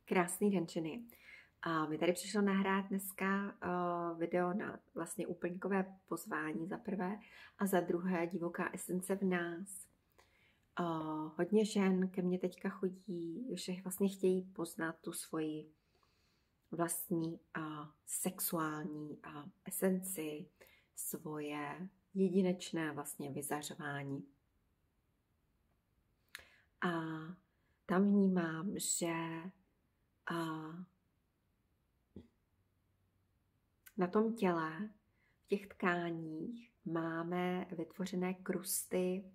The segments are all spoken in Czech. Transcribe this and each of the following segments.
Krásný den, ženy. A mi tady přišlo nahrát dneska video na vlastně úplňkové pozvání za prvé a za druhé divoká esence v nás. Hodně žen ke mně teďka chodí, že vlastně chtějí poznat tu svoji vlastní sexuální esenci, svoje jedinečné vlastně vyzařování. A tam vnímám, že na tom těle, v těch tkáních máme vytvořené krusty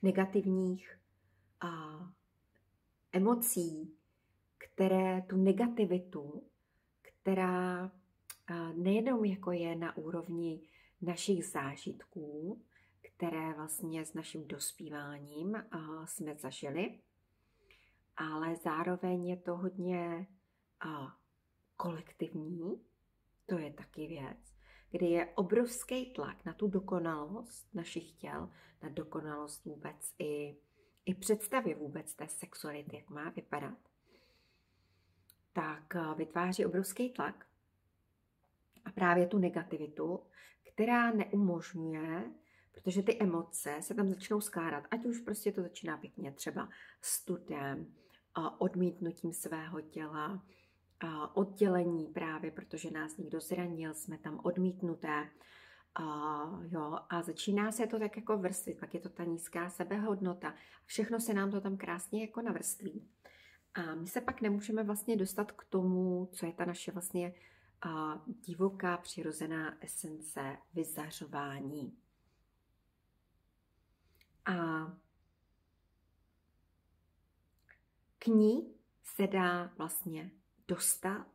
negativních emocí, které tu negativitu, která nejenom jako je na úrovni našich zážitků, které vlastně s naším dospíváním jsme zažili, ale zároveň je to hodně kolektivní, to je taky věc, kdy je obrovský tlak na tu dokonalost našich těl, na dokonalost vůbec i představy vůbec té sexuality, jak má vypadat, tak vytváří obrovský tlak a právě tu negativitu, která neumožňuje, protože ty emoce se tam začnou skládat, ať už prostě to začíná pěkně třeba studem, odmítnutím svého těla, oddělení právě, protože nás někdo zranil, jsme tam odmítnuté. A začíná se to tak jako vrstvit, pak je to ta nízká sebehodnota. Všechno se nám to tam krásně jako navrství. A my se pak nemůžeme vlastně dostat k tomu, co je ta naše vlastně divoká přirozená esence vyzařování. A k ní se dá vlastně dostat.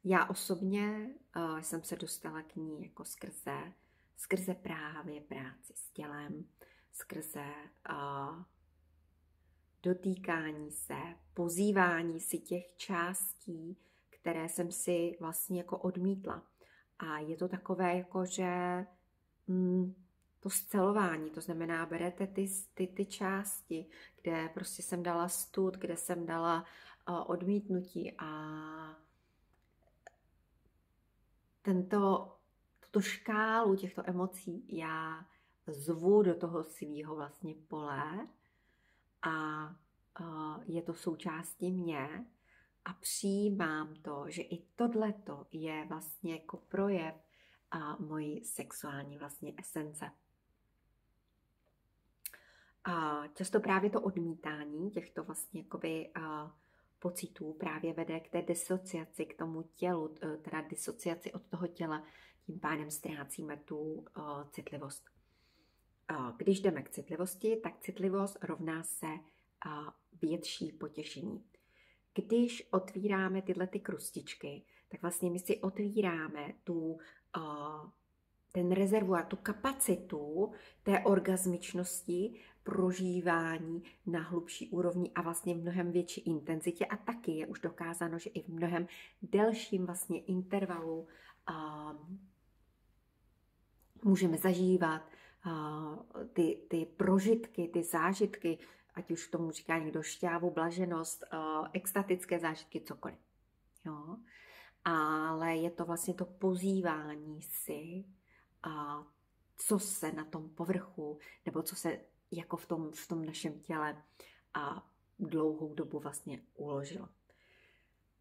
Já osobně jsem se dostala k ní jako skrze právě práci s tělem, skrze dotýkání se, pozývání si těch částí, které jsem si vlastně jako odmítla. A je to takové jako, že to scelování, to znamená, berete ty části, kde prostě jsem dala stud, kde jsem dala odmítnutí a tuto škálu těchto emocí já zvu do toho svýho vlastně pole a je to součástí mě a přijímám to, že i tohleto je vlastně jako projev mojí sexuální vlastně esence. A často právě to odmítání těchto vlastně jakoby pocitů právě vede k té disociaci, k tomu tělu, teda disociaci od toho těla, tím pádem ztrácíme tu citlivost. Když jdeme k citlivosti, tak citlivost rovná se větší potěšení. Když otvíráme tyhle ty krustičky, tak vlastně my si otvíráme ten rezervoár, tu kapacitu té orgasmičnosti, prožívání na hlubší úrovni a vlastně v mnohem větší intenzitě a taky je už dokázáno, že i v mnohem delším vlastně intervalu můžeme zažívat ty prožitky, ty zážitky, ať už tomu říká někdo šťávu, blaženost, extatické zážitky, cokoliv. Jo? Ale je to vlastně to pozývání si, co se na tom povrchu, nebo co se jako v tom našem těle dlouhou dobu vlastně uložilo.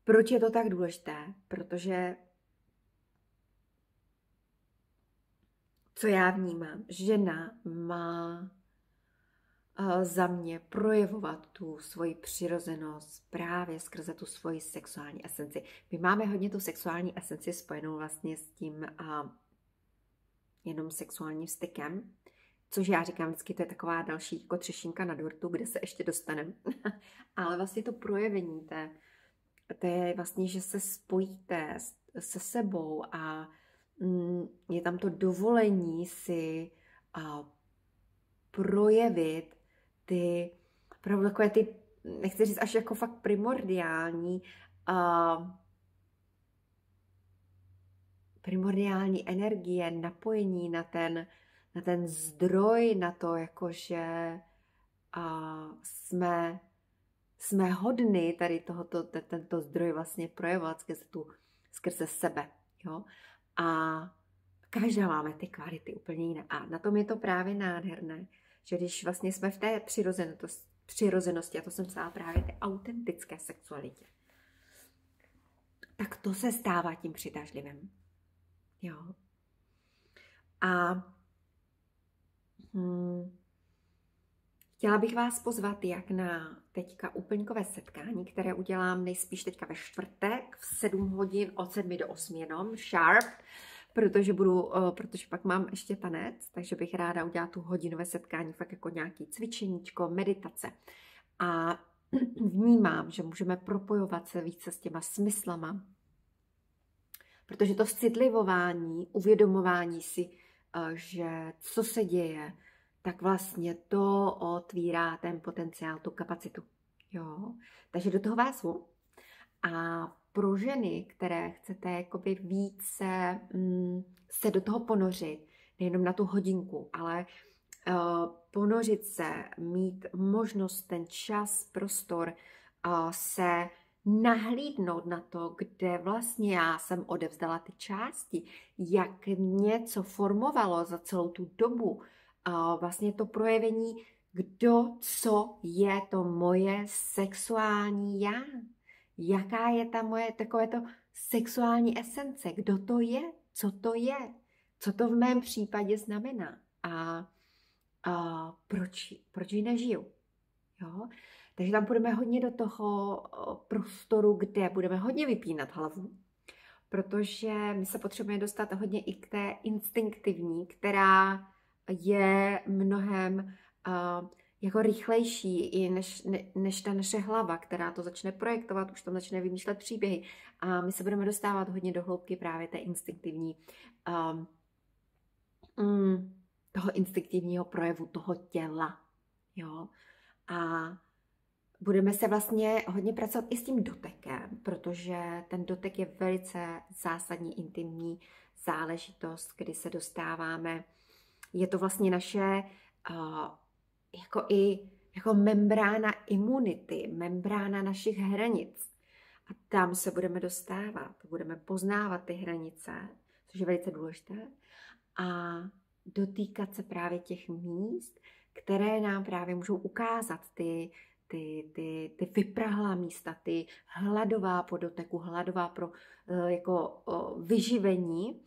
Proč je to tak důležité? Protože co já vnímám, žena má za mě projevovat tu svoji přirozenost právě skrze tu svoji sexuální esenci. My máme hodně tu sexuální esenci spojenou vlastně s tím jenom sexuálním stykem, což já říkám vždycky, to je taková další jako třešinka na dortu, kde se ještě dostaneme. Ale vlastně to projevení, to je vlastně, že se spojíte se sebou a je tam to dovolení si projevit opravdu takové nechci říct až jako fakt primordiální energie, napojení na ten zdroj, na to, jakože jsme hodni tady tento zdroj vlastně projevovat skrze sebe. Jo? A každá máme ty kvality úplně jiné. A na tom je to právě nádherné, že když vlastně jsme v té přirozenosti, a to jsem psala právě té autentické sexualitě, tak to se stává tím přitažlivým. Jo. A chtěla bych vás pozvat jak na teďka úplňkové setkání, které udělám nejspíš teďka ve čtvrtek v 7 hodin od 7 do 8 jenom, sharp, protože pak mám ještě tanec, takže bych ráda udělala tu hodinové setkání, fakt jako nějaký cvičeníčko, meditace. A vnímám, že můžeme propojovat se více s těma smyslama, protože to citlivování, uvědomování si, že co se děje, tak vlastně to otvírá ten potenciál, tu kapacitu. Jo? Takže do toho vás zvu. A pro ženy, které chcete jakoby více se do toho ponořit, nejenom na tu hodinku, ale ponořit se, mít možnost ten čas, prostor, se nahlídnout na to, kde vlastně já jsem odevzdala ty části, jak něco formovalo za celou tu dobu, vlastně to projevení, kdo, co je to moje sexuální já. Jaká je ta moje takovéto sexuální esence, kdo to je, co to v mém případě znamená a proč ji nežiju. Jo? Takže tam půjdeme hodně do toho prostoru, kde budeme hodně vypínat hlavu, protože my se potřebujeme dostat hodně i k té instinktivní, která je mnohem jako rychlejší i než ta naše hlava, která to začne projektovat, už tam začne vymýšlet příběhy. A my se budeme dostávat hodně do hloubky právě té instinktivní, toho instinktivního projevu toho těla. Jo? A budeme se vlastně hodně pracovat i s tím dotekem, protože ten dotek je velice zásadní intimní záležitost, kdy se dostáváme. Je to vlastně naše jako membrána imunity, membrána našich hranic. A tam se budeme dostávat, budeme poznávat ty hranice, což je velice důležité, a dotýkat se právě těch míst, které nám právě můžou ukázat ty vyprahlá místa, ty hladová po doteku, hladová pro jako vyživení.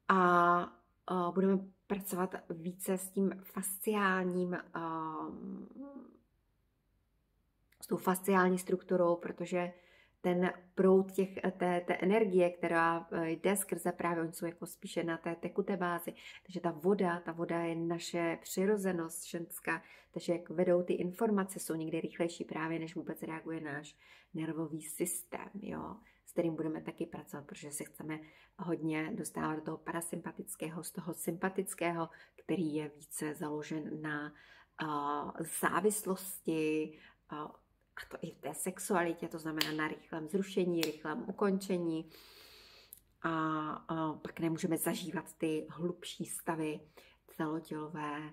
A budeme pracovat více s tím fasciálním, s tou fasciální strukturou, protože ten proud té energie, která jde skrze právě, oni jsou jako spíše na té tekuté bázi, takže ta voda je naše přirozenost ženská, takže jak vedou ty informace, jsou někdy rychlejší právě, než vůbec reaguje náš nervový systém, jo, s kterým budeme taky pracovat, protože se chceme hodně dostávat do toho parasympatického, z toho sympatického, který je více založen na závislosti, a to i v té sexualitě, to znamená na rychlém zrušení, rychlém ukončení. A pak nemůžeme zažívat ty hlubší stavy celotělové.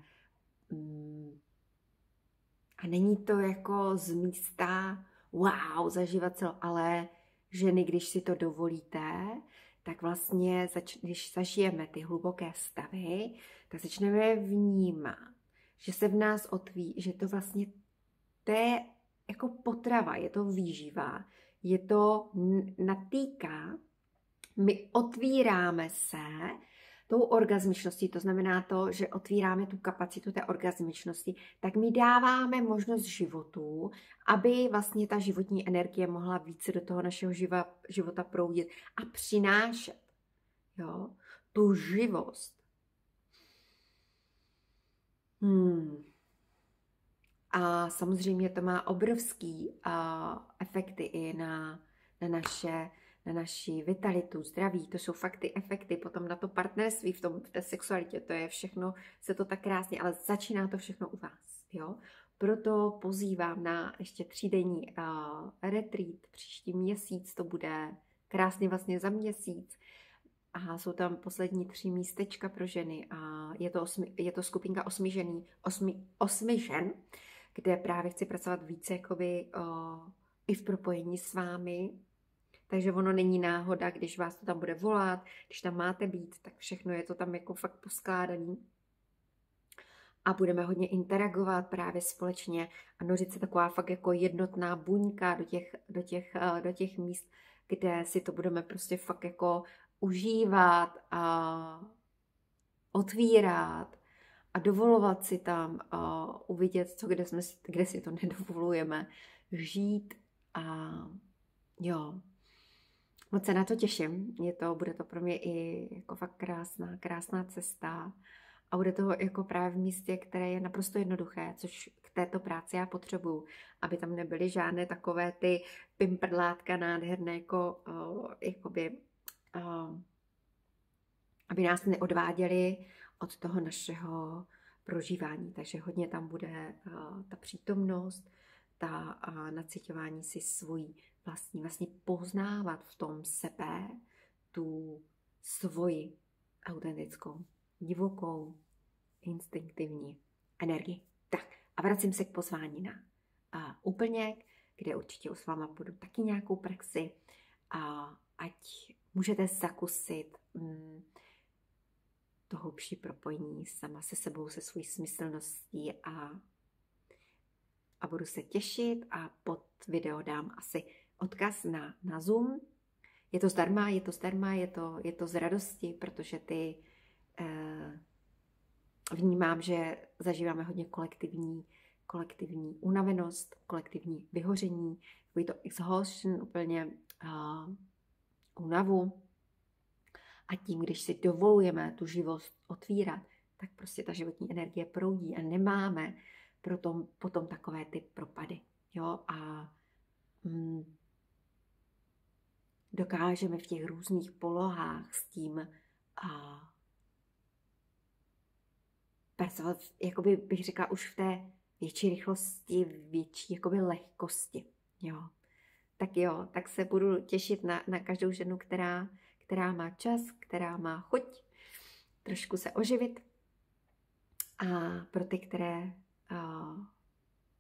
A není to jako z místa wow, zažívat ale ženy, když si to dovolíte, tak vlastně, když zažijeme ty hluboké stavy, tak začneme vnímat, že se v nás že to vlastně je jako potrava, je to výživa, je to natýká, my otvíráme se tou orgasmičností, to znamená to, že otvíráme tu kapacitu té orgasmičnosti, tak my dáváme možnost životu, aby vlastně ta životní energie mohla více do toho našeho života proudit a přinášet, jo, tu živost. A samozřejmě to má obrovský efekty i na naši vitalitu, zdraví. To jsou fakt ty efekty potom na to partnerství v té sexualitě. To je všechno, se to tak krásně, ale začíná to všechno u vás. Jo? Proto pozývám na ještě 3denní retreat. Příští měsíc to bude krásně vlastně za měsíc. A jsou tam poslední 3 místečka pro ženy. A je to skupinka 8 žen, kde právě chci pracovat více jakoby i v propojení s vámi. Takže ono není náhoda, když vás to tam bude volat, když tam máte být, tak všechno je to tam jako fakt poskládaný. A budeme hodně interagovat právě společně a nořit se taková fakt jako jednotná buňka do těch míst, kde si to budeme prostě fakt jako užívat a otvírat a dovolovat si tam uvidět to, kde si to nedovolujeme, žít a jo. Moc se na to těším. Bude to pro mě i jako fakt krásná cesta. A bude to jako právě v místě, které je naprosto jednoduché, což k této práci já potřebuju, aby tam nebyly žádné takové ty pimprdlátka nádherné, jako, aby nás neodváděli od toho našeho prožívání. Takže hodně tam bude ta přítomnost, ta naciťování si svojí vlastní, vlastně poznávat v tom sebe tu svoji autentickou, divokou, instinktivní energii. Tak a vracím se k pozvání na úplněk, kde určitě s váma budu taky nějakou praxi a ať můžete zakusit to hlubší propojení sama se sebou, se svojí smyslností a budu se těšit a pod video dám asi odkaz na Zoom. Je to zdarma, je to z radosti, protože vnímám, že zažíváme hodně kolektivní unavenost, kolektivní vyhoření, takový to exhaustion, úplně únavu. A tím, když si dovolujeme tu živost otvírat, tak prostě ta životní energie proudí a nemáme potom takové ty propady. Jo? A dokážeme v těch různých polohách s tím pracovat, jakoby bych řekla, už v té větší rychlosti, větší jakoby lehkosti. Jo. Tak se budu těšit na každou ženu, která má čas, která má chuť trošku se oživit. A pro ty, které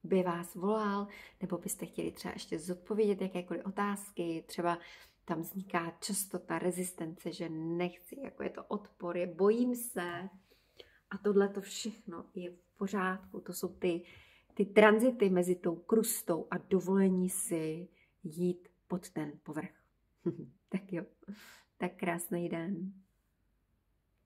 by vás volal, nebo byste chtěli třeba ještě zodpovědět jakékoliv otázky, třeba tam vzniká často ta rezistence, že nechci, jako je to odpor, bojím se. A tohle to všechno je v pořádku. To jsou ty tranzity mezi tou krustou a dovolení si jít pod ten povrch. Tak jo, tak krásný den.